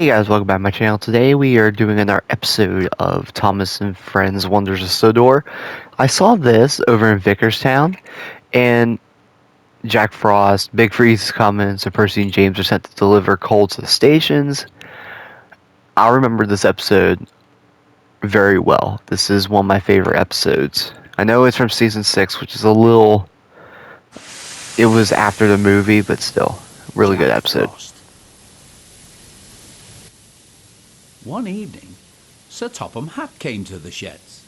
Hey guys, welcome back to my channel. Today we are doing another episode of Thomas and Friends Wonders of Sodor. I saw this over in Vickerstown, and Jack Frost, Big Freeze is coming, so Percy and James are sent to deliver coal to the stations. I remember this episode very well. This is one of my favorite episodes. I know it's from season 6, which is a little... It was after the movie, but still, really good episode. Frost. One evening, Sir Topham Hatt came to the sheds.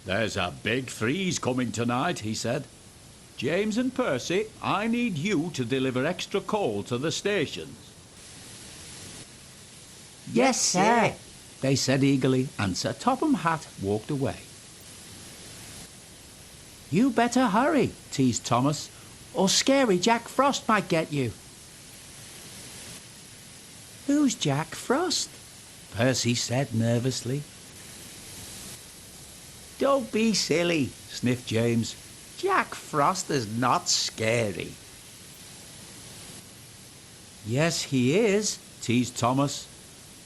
"There's a big freeze coming tonight," he said. "James and Percy, I need you to deliver extra coal to the stations." Yes, sir, they said eagerly, and Sir Topham Hatt walked away. "You better hurry," teased Thomas, "or scary Jack Frost might get you." "Who's Jack Frost?" Percy said nervously. "Don't be silly," sniffed James. "Jack Frost is not scary." "Yes, he is," teased Thomas.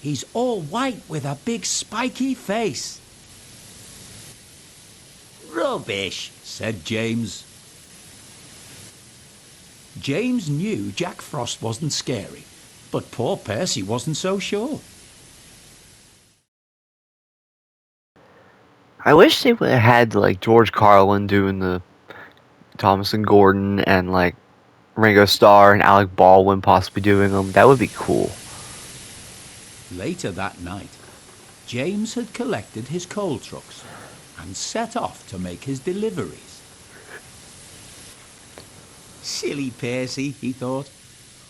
"He's all white with a big spiky face." "Rubbish," said James. James knew Jack Frost wasn't scary, but poor Percy wasn't so sure. I wish they would have had like George Carlin doing the Thomas and Gordon, and like Ringo Starr and Alec Baldwin possibly doing them. That would be cool. Later that night, James had collected his coal trucks and set off to make his deliveries. "Silly Percy," he thought.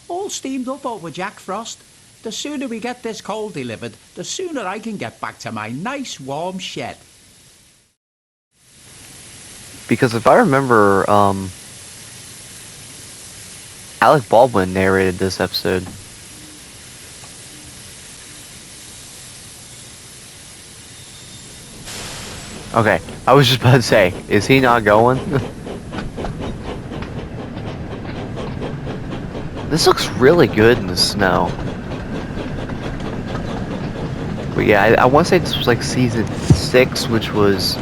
"All steamed up over Jack Frost. The sooner we get this coal delivered, the sooner I can get back to my nice warm shed." Because if I remember, Alec Baldwin narrated this episode. Okay, I was just about to say, is he not going? This looks really good in the snow. But yeah, I want to say this was like season 6, which was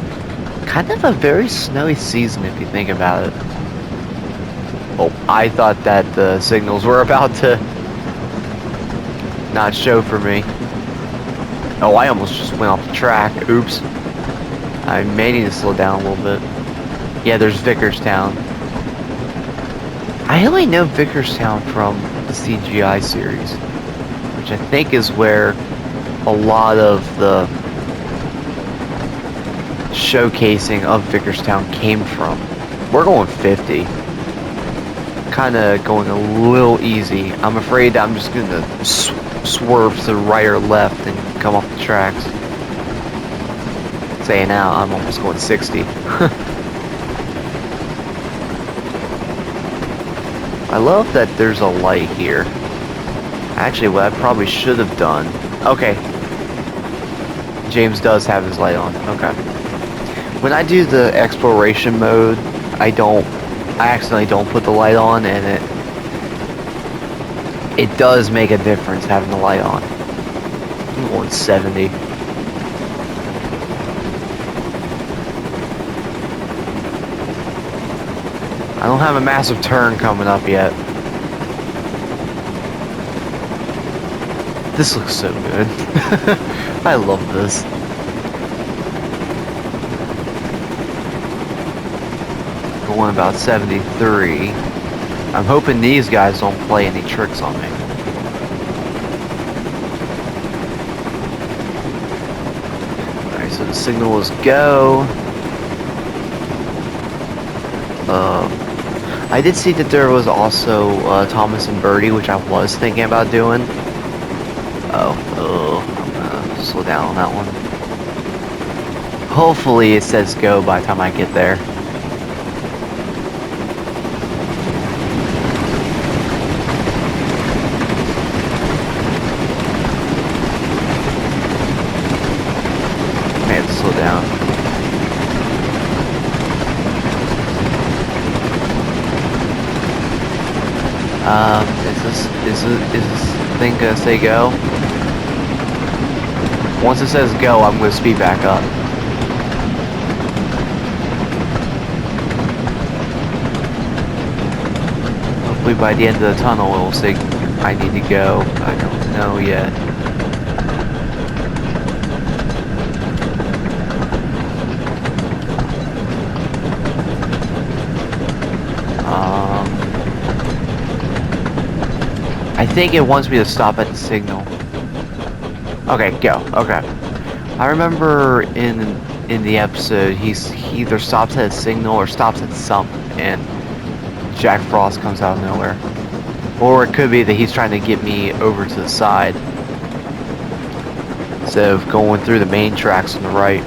kind of a very snowy season if you think about it. Oh, I thought that the signals were about to not show for me. Oh, I almost just went off the track. Oops. I may need to slow down a little bit. Yeah, there's Vickerstown. I only know Vickerstown from the CGI series, which I think is where a lot of the showcasing of Vickerstown came from. We're going 50. Kind of going a little easy. I'm afraid I'm just going to swerve to the right or left and come off the tracks. Saying now, I'm almost going 60. I love that there's a light here. Actually, what I probably should have done... Okay. James does have his light on. Okay. When I do the exploration mode, I accidentally don't put the light on, and it does make a difference having the light on. I'm going 70. I don't have a massive turn coming up yet. This looks so good. I love this. Going about 73. I'm hoping these guys don't play any tricks on me. Alright, so the signal is go. I did see that there was also Thomas and Birdie, which I was thinking about doing. I'm gonna slow down on that one. Hopefully it says go by the time I get there. I have to slow down. Is this thing gonna say go? Once it says go, I'm gonna speed back up. Hopefully by the end of the tunnel it will say I need to go. I don't know yet. I think it wants me to stop at the signal. Okay, go. Okay. I remember in the episode he either stops at a signal or stops at something, and Jack Frost comes out of nowhere. Or it could be that he's trying to get me over to the side instead of going through the main tracks on the right.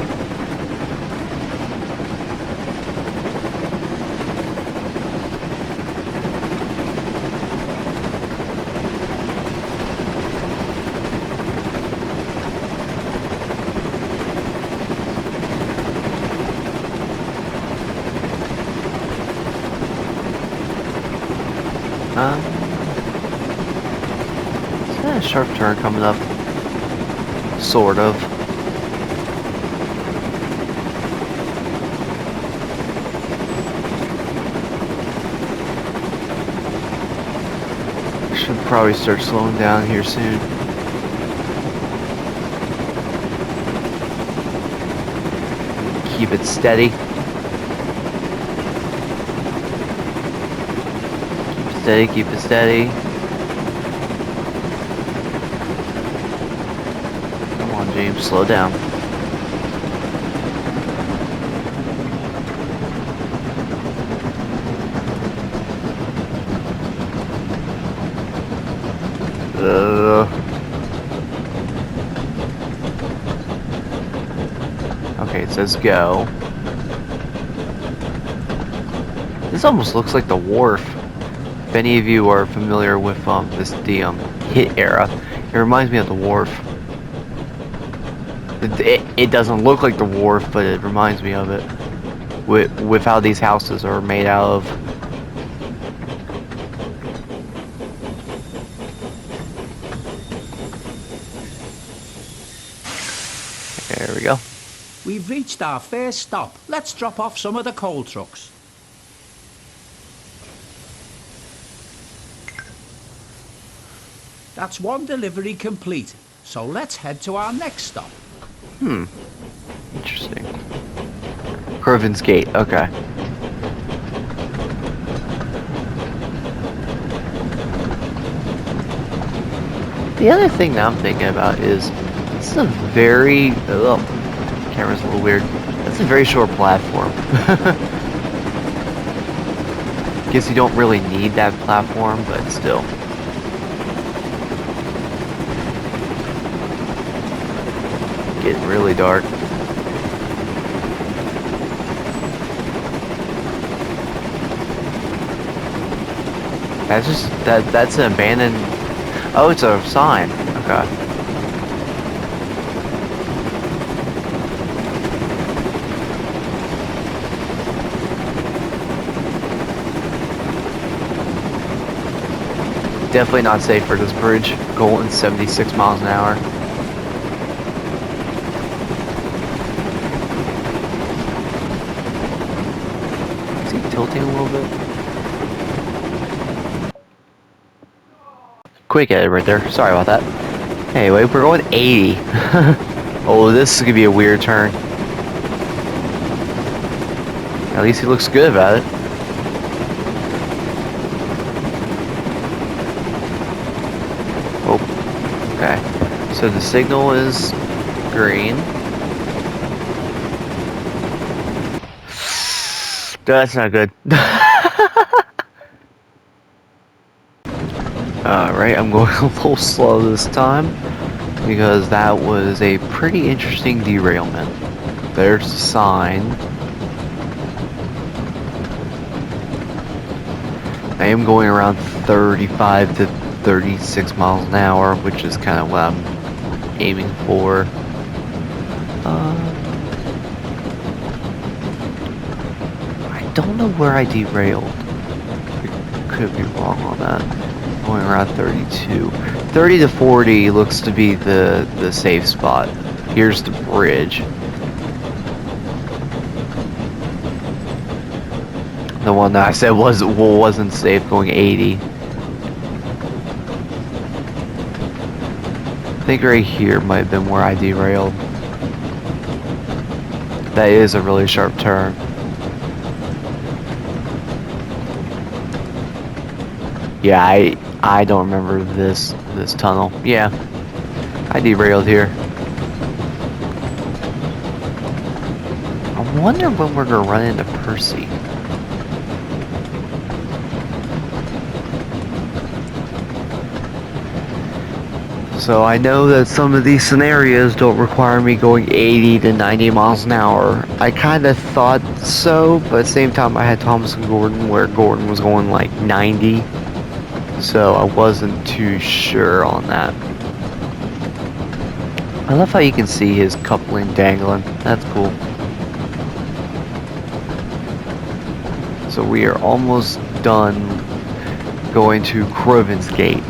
Is that a sharp turn coming up? Sort of. Should probably start slowing down here soon. Keep it steady. Keep it steady. Come on, James, slow down. Okay, it says go. This almost looks like the wharf. If any of you are familiar with the hit era, it reminds me of the wharf. It doesn't look like the wharf, but it reminds me of it. With how these houses are made out of. There we go. We've reached our first stop. Let's drop off some of the coal trucks. That's one delivery complete, so let's head to our next stop. Interesting. Croven's Gate, okay. The other thing that I'm thinking about is, this is a very, camera's a little weird. That's a very short platform. Guess you don't really need that platform, but still. Getting really dark. That's an abandoned. Oh, it's a sign. Okay. Definitely not safe for this bridge. Going 76 miles an hour. Is he tilting a little bit? Quick edit right there. Sorry about that. Anyway, we're going 80. Oh, this is gonna be a weird turn. At least he looks good about it. Oh, okay. So the signal is green. That's not good. Alright, I'm going a little slow this time because that was a pretty interesting derailment. There's the sign. I am going around 35 to 36 miles an hour, which is kind of what I'm aiming for. I don't know where I derailed. Could be wrong on that. Going around 32. 30 to 40 looks to be the safe spot. Here's the bridge. The one that I said wasn't safe, going 80. I think right here might have been where I derailed. That is a really sharp turn. Yeah, I don't remember this tunnel. Yeah, I derailed here. I wonder when we're gonna run into Percy. So I know that some of these scenarios don't require me going 80 to 90 miles an hour. I kind of thought so, but at the same time I had Thomas and Gordon where Gordon was going like 90. So I wasn't too sure on that. I love how you can see his coupling dangling. That's cool. So we are almost done going to Croven's Gate.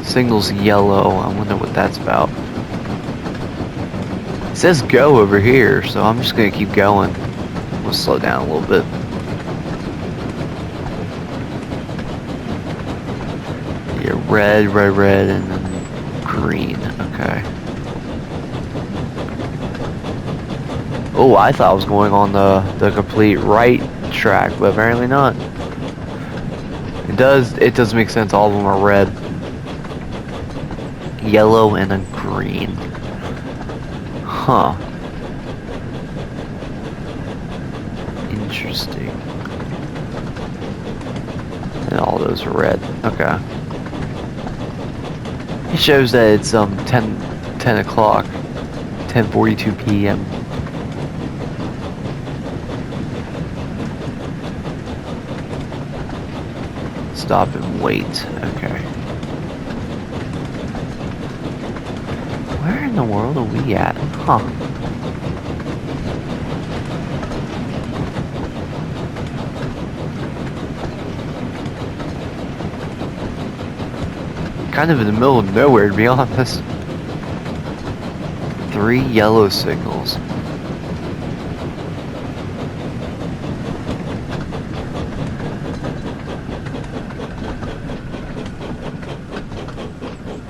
Signal's yellow. I wonder what that's about. It says go over here, so I'm just gonna keep going. We'll slow down a little bit. Yeah, red, and then green. Okay. Oh, I thought I was going on the complete right track, but apparently not. It does make sense. All of them are red, yellow, and a green. Huh. Interesting. And all those are red. Okay. It shows that it's 10 o'clock, 10:42 p.m. Stop and wait. Okay. Where in the world are we at? Huh. Kind of in the middle of nowhere, to be honest. 3 yellow signals.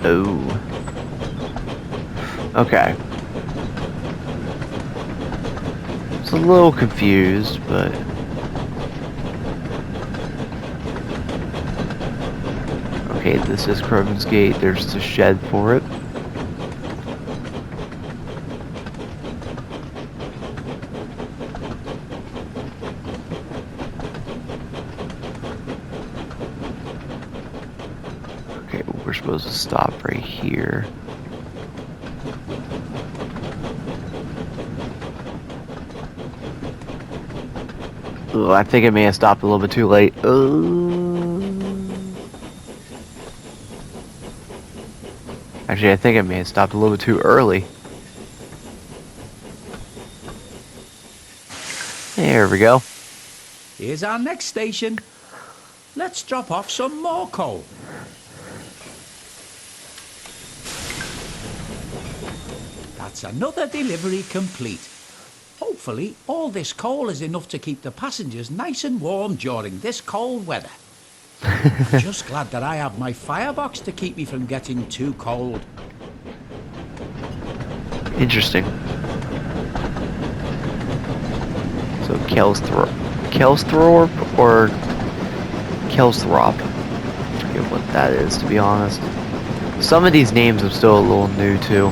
Oh. Okay. It's a little confused, but okay, this is Croven's Gate. There's the shed for it. Okay, well, we're supposed to stop right here. Ugh, I think I may have stopped a little bit too late. Actually, I think I may have stopped a little bit too early. There we go. Here's our next station. Let's drop off some more coal. That's another delivery complete. Hopefully, all this coal is enough to keep the passengers nice and warm during this cold weather. I'm just glad that I have my firebox to keep me from getting too cold. Interesting. So Kelsthorpe or Kelsthrop? I forget what that is, to be honest. Some of these names I'm still a little new to.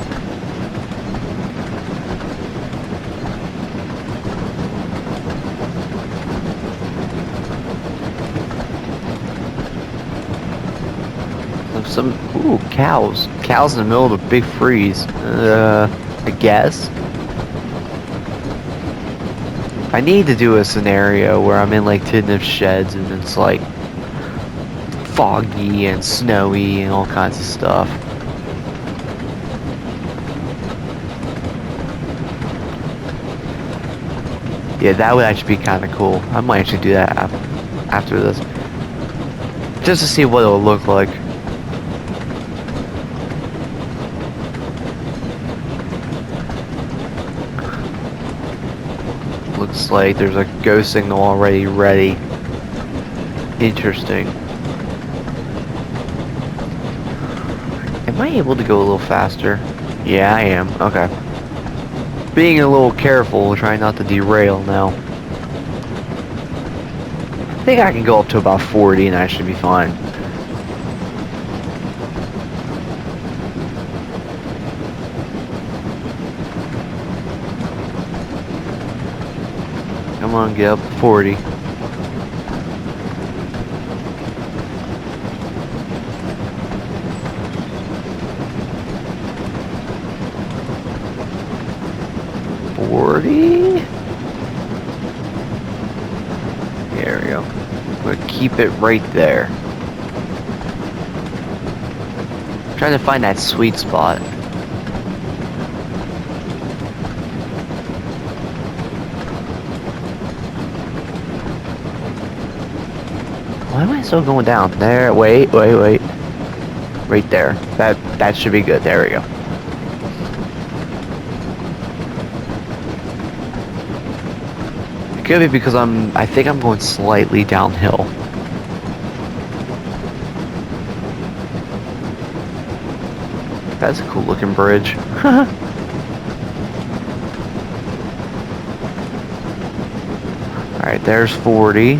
Ooh, cows. Cows in the middle of a big freeze. I guess. I need to do a scenario where I'm in like tin of sheds and it's like foggy and snowy and all kinds of stuff. Yeah, that would actually be kind of cool. I might actually do that after this. just to see what it'll look like. Looks like there's a go signal already ready. Interesting. Am I able to go a little faster? Yeah, I am. Okay. Being a little careful, trying not to derail now. I think I can go up to about 40 and I should be fine. Come on, get up to 40. There we go. I'm gonna keep it right there. I'm trying to find that sweet spot. Why am I still going down? There, wait. Right there. That should be good. There we go. It could be because I think I'm going slightly downhill. That's a cool looking bridge. Alright, there's 40.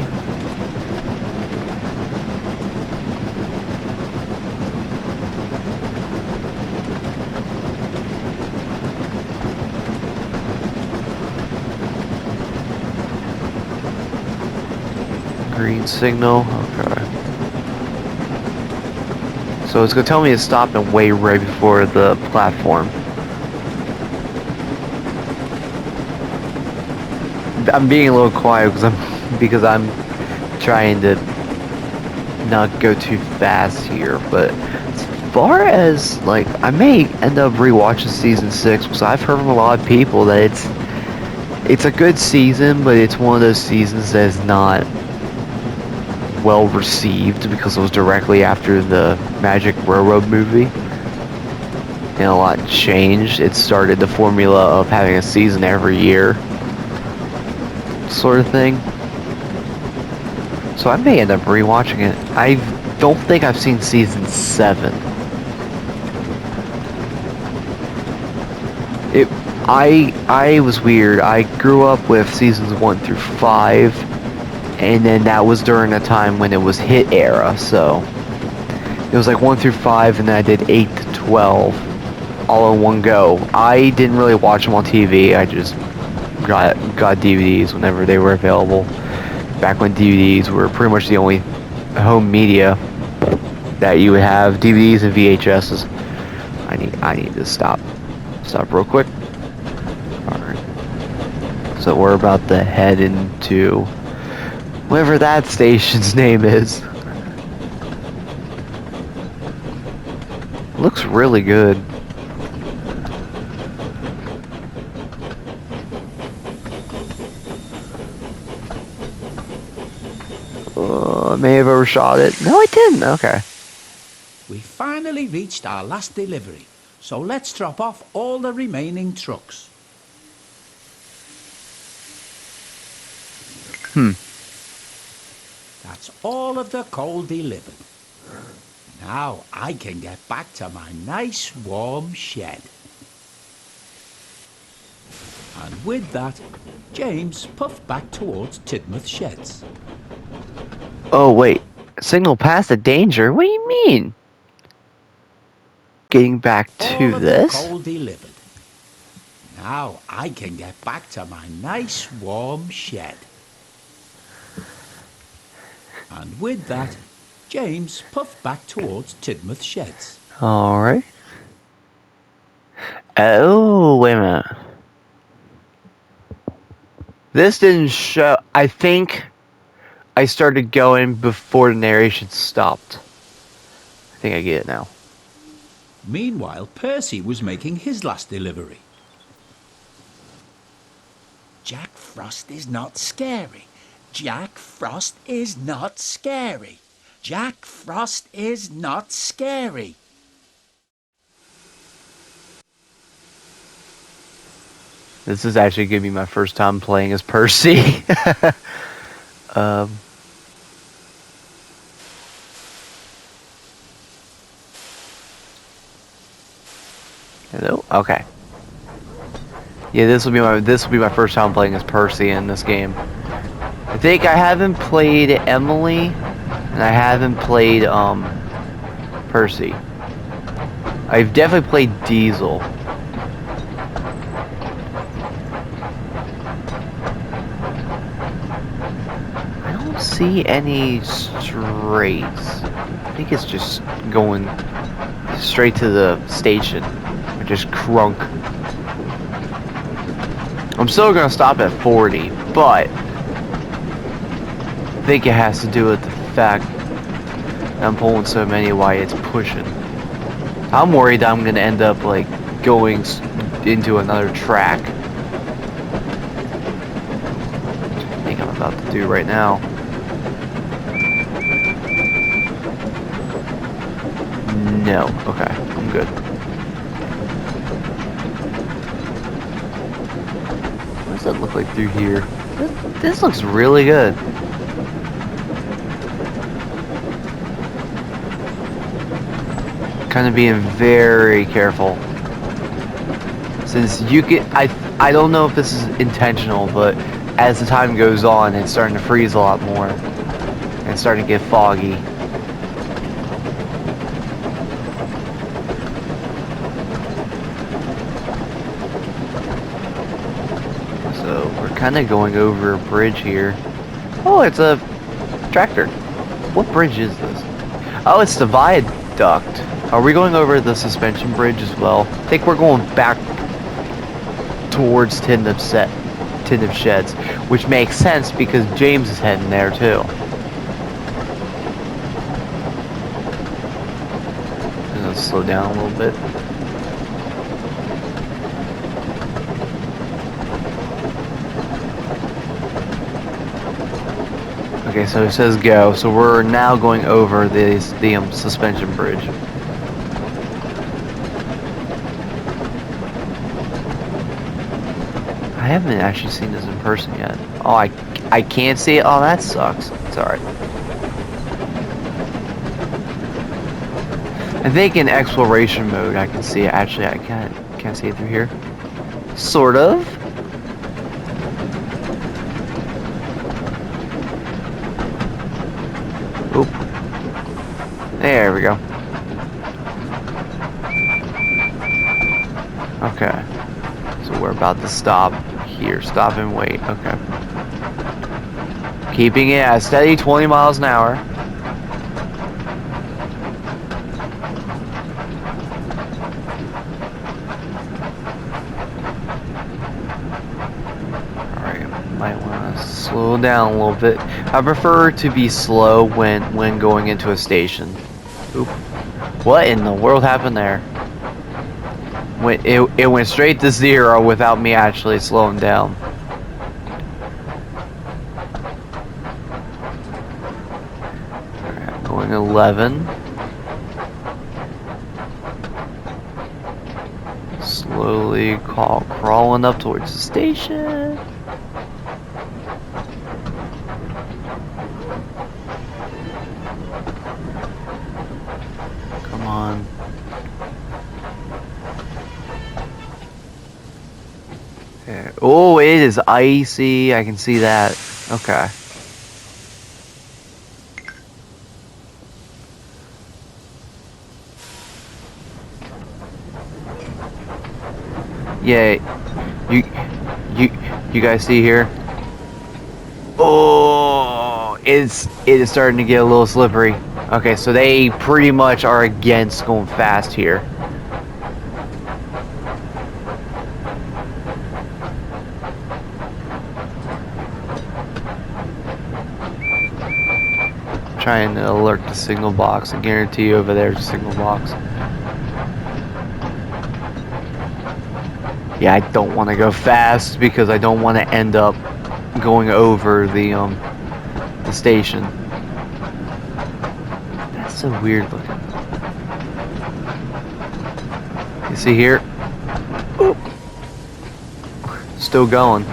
Green signal. Okay. So it's gonna tell me to stop and wait right before the platform. I'm being a little quiet because I'm trying to not go too fast here, but as far as like I may end up rewatching season 6 because I've heard from a lot of people that it's a good season, but it's one of those seasons that is not well received because it was directly after the Magic Railroad movie. And a lot changed. It started the formula of having a season every year, sort of thing. So I may end up rewatching it. I don't think I've seen season 7. I was weird. I grew up with seasons 1 through 5, and then that was during a time when it was hit era, so it was like 1 through 5, and then I did 8 to 12 all in one go. I didn't really watch them on TV. I just got DVDs whenever they were available. Back when DVDs were pretty much the only home media that you would have, DVDs and VHSs. I need to stop real quick. Alright. So we're about to head into whatever that station's name is. Looks really good. I may have overshot it. No, I didn't. Okay. We finally reached our last delivery, so let's drop off all the remaining trucks. That's all of the coal delivered. Now I can get back to my nice warm shed. And with that, James puffed back towards Tidmouth Sheds. Oh, wait. Signal past the danger? What do you mean? Getting back to All of the this? coal delivered. Now I can get back to my nice warm shed. And with that, James puffed back towards Tidmouth Sheds. Alright. Oh, wait a minute. This didn't show. I think I started going before the narration stopped. I think I get it now. Meanwhile, Percy was making his last delivery. Jack Frost is not scary. Jack Frost is not scary. Jack Frost is not scary. This is actually gonna be my first time playing as Percy. um, Hello. Okay. Yeah, this will be my first time playing as Percy in this game. I think I haven't played Emily, and I haven't played Percy. I've definitely played Diesel. I don't see any straights. I think it's just going straight to the station, which is crunk. I'm still gonna stop at 40, but I think it has to do with the fact that I'm pulling so many while it's pushing. I'm worried I'm gonna end up like going into another track. Which I think I'm about to do right now. No, okay, I'm good. What does that look like through here? This looks really good. Kind of being very careful. Since you can, I don't know if this is intentional, but as the time goes on, it's starting to freeze a lot more. And it's starting to get foggy. So we're kind of going over a bridge here. Oh, it's a tractor. What bridge is this? Oh, it's the viaduct. Are we going over the suspension bridge as well? I think we're going back towards Tin of Sheds, which makes sense because James is heading there too. I'm gonna slow down a little bit. Okay, so it says go. So we're now going over the suspension bridge. I haven't actually seen this in person yet. Oh, I can't see it. Oh, that sucks. It's alright. I think in exploration mode I can see it. Actually, I can't see it through here. Sort of. Oop. There we go. Okay. So we're about to stop here. Stop and wait. Okay. Keeping it at steady 20 miles an hour. Alright, might want to slow down a little bit. I prefer to be slow when going into a station. Oop. What in the world happened there? It went straight to 0 without me actually slowing down. Alright, going 11. Slowly crawling up towards the station. Come on. There. Oh, it is icy. I can see that. Okay. Yeah, you guys see here? Oh, it is starting to get a little slippery. Okay, so they pretty much are against going fast here. Trying to alert the signal box. I guarantee you over there's a signal box. Yeah, I don't want to go fast because I don't want to end up going over the station. so weird looking. You see here? Oop. Still going.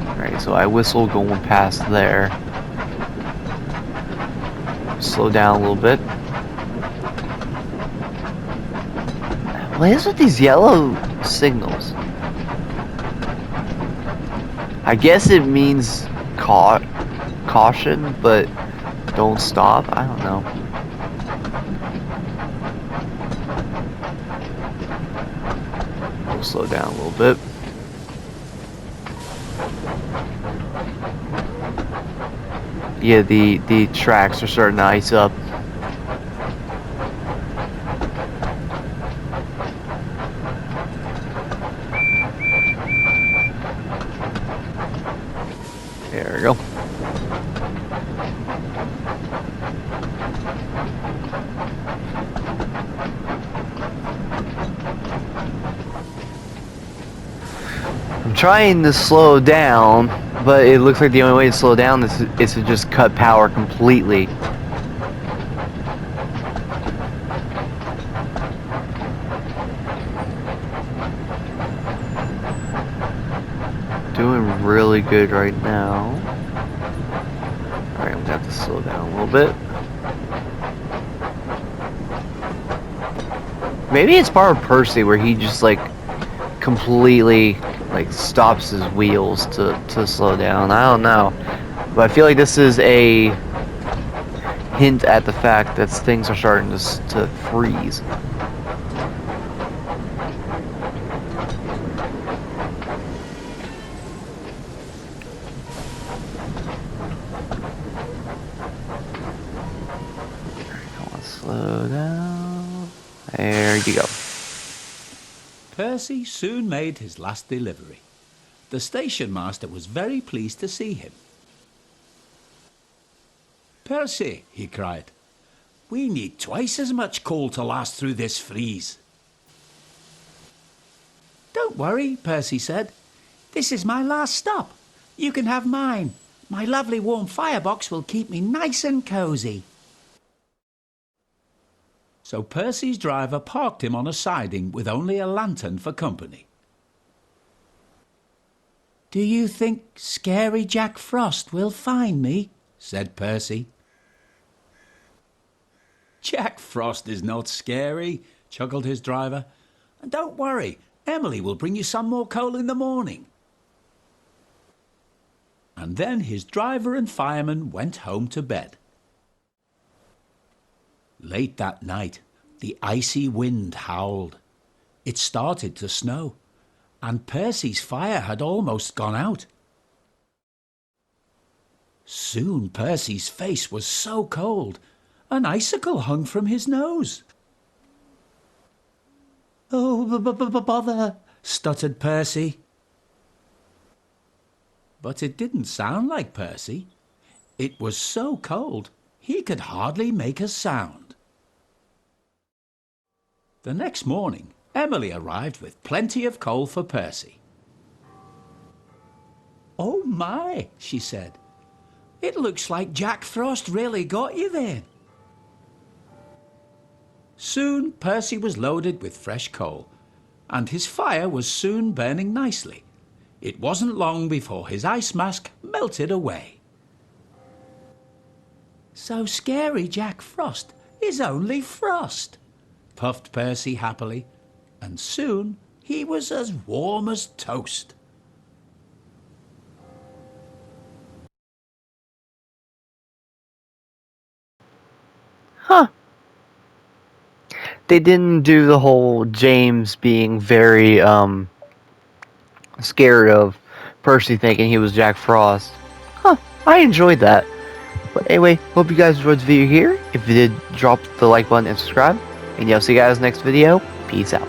Alright, so I whistle going past there. Slow down a little bit. What is with these yellow signals? I guess it means caution, but don't stop. I don't know. We'll slow down a little bit. Yeah, the tracks are starting to ice up. There we go. I'm trying to slow down, but it looks like the only way to slow down is to just cut power completely. Doing really good right now. Alright, I'm gonna have to slow down a little bit. Maybe it's part of Percy where he just like completely like stops his wheels to slow down. I don't know. But I feel like this is a hint at the fact that things are starting to freeze. Slow down. There you go. Percy soon made his last delivery. The station master was very pleased to see him. "Percy," he cried, "we need twice as much coal to last through this freeze." "Don't worry," Percy said. "This is my last stop. You can have mine. My lovely warm firebox will keep me nice and cosy." So Percy's driver parked him on a siding with only a lantern for company. "Do you think Scary Jack Frost will find me?" said Percy. "Jack Frost is not scary," chuckled his driver. "And don't worry, Emily will bring you some more coal in the morning." And then his driver and fireman went home to bed. Late that night, the icy wind howled. It started to snow, and Percy's fire had almost gone out. Soon Percy's face was so cold, an icicle hung from his nose. "Oh, bother," stuttered Percy. But it didn't sound like Percy. It was so cold, he could hardly make a sound. The next morning, Emily arrived with plenty of coal for Percy. "Oh my," she said, "it looks like Jack Frost really got you then." Soon Percy was loaded with fresh coal, and his fire was soon burning nicely. It wasn't long before his ice mask melted away. "So Scary Jack Frost is only frost," puffed Percy happily, and soon he was as warm as toast. Huh. They didn't do the whole James being very scared of Percy thinking he was Jack Frost. Huh. I enjoyed that. But anyway, hope you guys enjoyed the video here. If you did, drop the like button and subscribe. And yeah, I'll see you guys next video. Peace out.